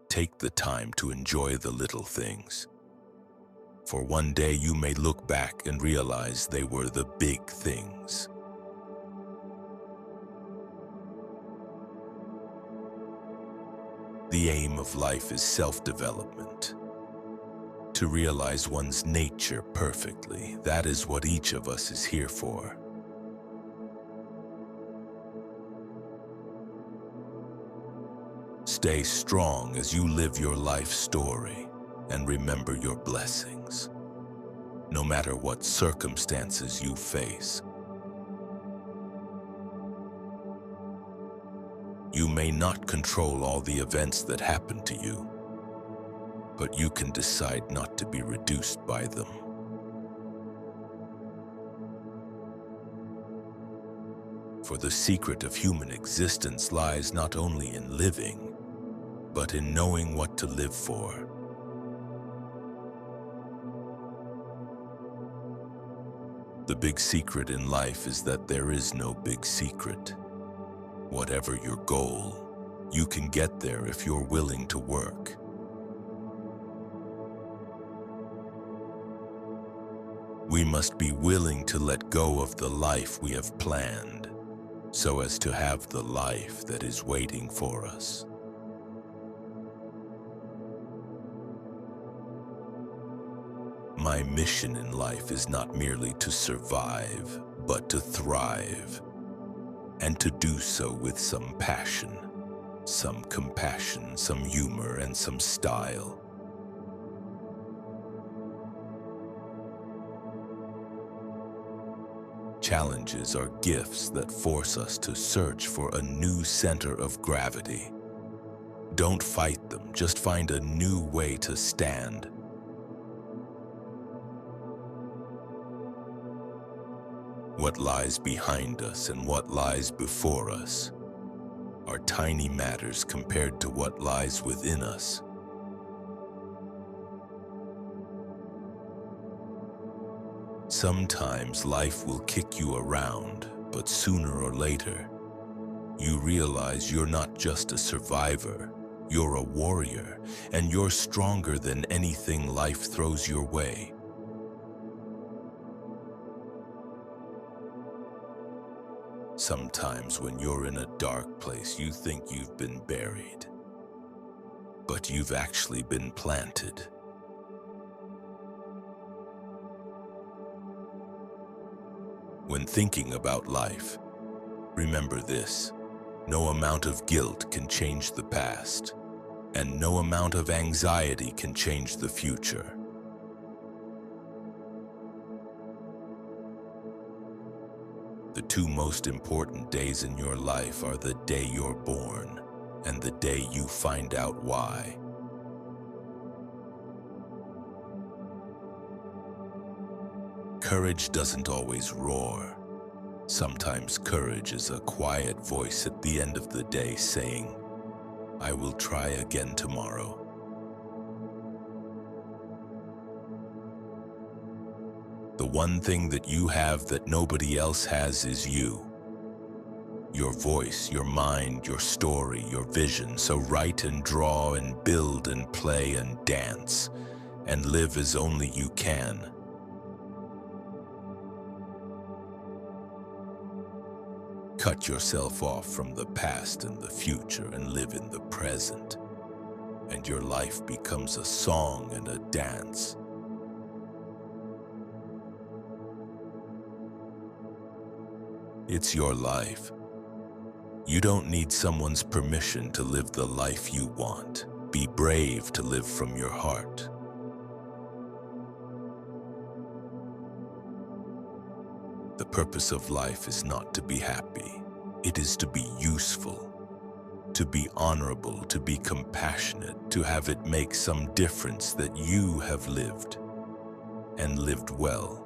Take the time to enjoy the little things. For one day you may look back and realize they were the big things. The aim of life is self-development. To realize one's nature perfectly, that is what each of us is here for. Stay strong as you live your life story and remember your blessings, no matter what circumstances you face. You may not control all the events that happen to you, but you can decide not to be reduced by them. For the secret of human existence lies not only in living, but in knowing what to live for. The big secret in life is that there is no big secret. Whatever your goal, you can get there if you're willing to work. We must be willing to let go of the life we have planned, so as to have the life that is waiting for us. My mission in life is not merely to survive, but to thrive, and to do so with some passion, some compassion, some humor, and some style. Challenges are gifts that force us to search for a new center of gravity. Don't fight them, just find a new way to stand. What lies behind us and what lies before us are tiny matters compared to what lies within us. Sometimes life will kick you around, but sooner or later, you realize you're not just a survivor, you're a warrior, and you're stronger than anything life throws your way. Sometimes when you're in a dark place, you think you've been buried, but you've actually been planted. When thinking about life, remember this: no amount of guilt can change the past, and no amount of anxiety can change the future. The two most important days in your life are the day you're born and the day you find out why. Courage doesn't always roar. Sometimes courage is a quiet voice at the end of the day saying, "I will try again tomorrow." The one thing that you have that nobody else has is you. Your voice, your mind, your story, your vision. So write and draw and build and play and dance and live as only you can. Cut yourself off from the past and the future and live in the present, and your life becomes a song and a dance. It's your life. You don't need someone's permission to live the life you want. Be brave to live from your heart. The purpose of life is not to be happy. It is to be useful, to be honorable, to be compassionate, to have it make some difference that you have lived, and lived well.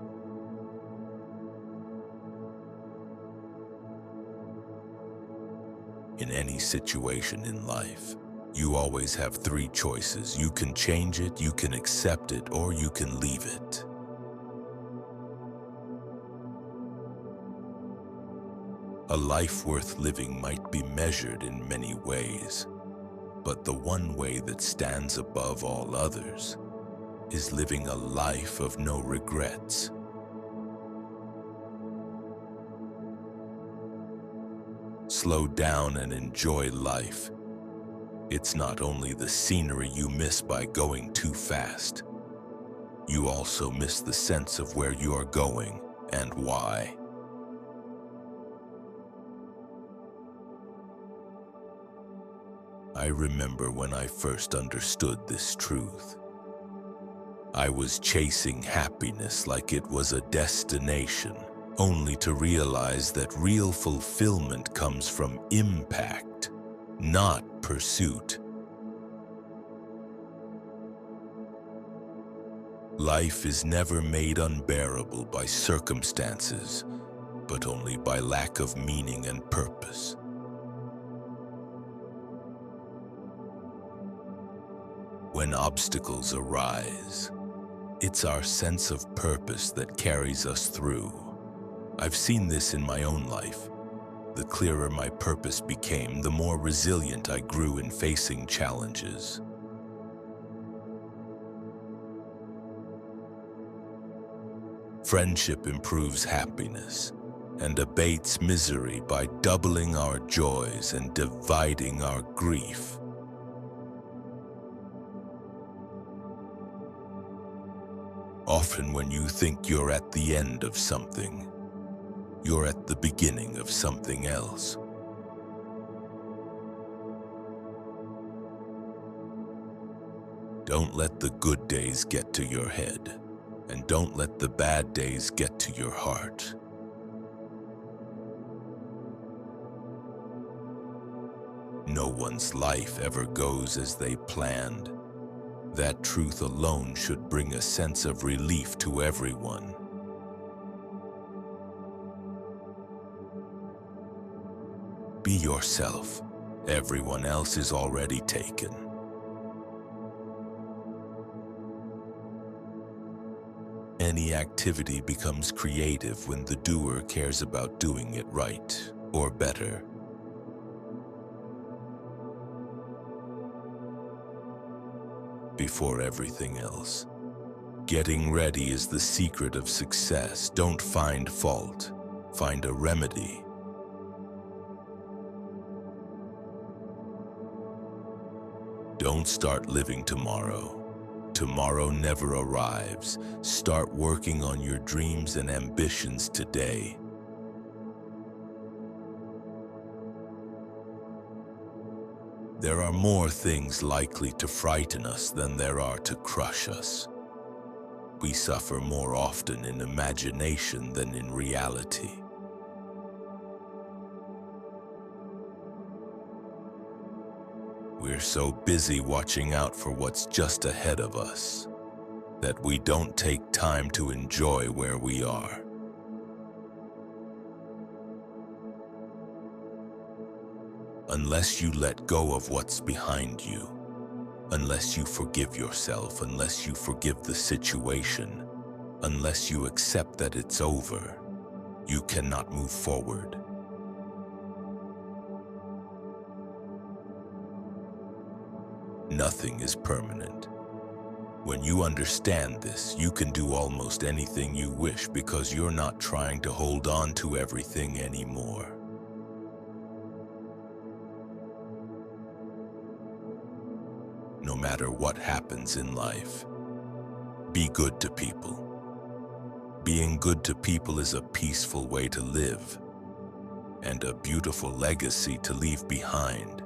In any situation in life, you always have three choices. You can change it, you can accept it, or you can leave it. A life worth living might be measured in many ways. But the one way that stands above all others is living a life of no regrets. Slow down and enjoy life. It's not only the scenery you miss by going too fast, you also miss the sense of where you are going and why. I remember when I first understood this truth. I was chasing happiness like it was a destination, only to realize that real fulfillment comes from impact, not pursuit. Life is never made unbearable by circumstances, but only by lack of meaning and purpose. When obstacles arise, it's our sense of purpose that carries us through. I've seen this in my own life. The clearer my purpose became, the more resilient I grew in facing challenges. Friendship improves happiness and abates misery by doubling our joys and dividing our grief. Often when you think you're at the end of something, you're at the beginning of something else. Don't let the good days get to your head, and don't let the bad days get to your heart. No one's life ever goes as they planned. That truth alone should bring a sense of relief to everyone. Be yourself. Everyone else is already taken. Any activity becomes creative when the doer cares about doing it right, or better. Before everything else, getting ready is the secret of success. Don't find fault, find a remedy. Don't start living tomorrow. Tomorrow never arrives. Start working on your dreams and ambitions today. There are more things likely to frighten us than there are to crush us. We suffer more often in imagination than in reality. We're so busy watching out for what's just ahead of us that we don't take time to enjoy where we are. Unless you let go of what's behind you, unless you forgive yourself, unless you forgive the situation, unless you accept that it's over, you cannot move forward. Nothing is permanent. When you understand this, you can do almost anything you wish because you're not trying to hold on to everything anymore. No matter what happens in life, be good to people. Being good to people is a peaceful way to live and a beautiful legacy to leave behind.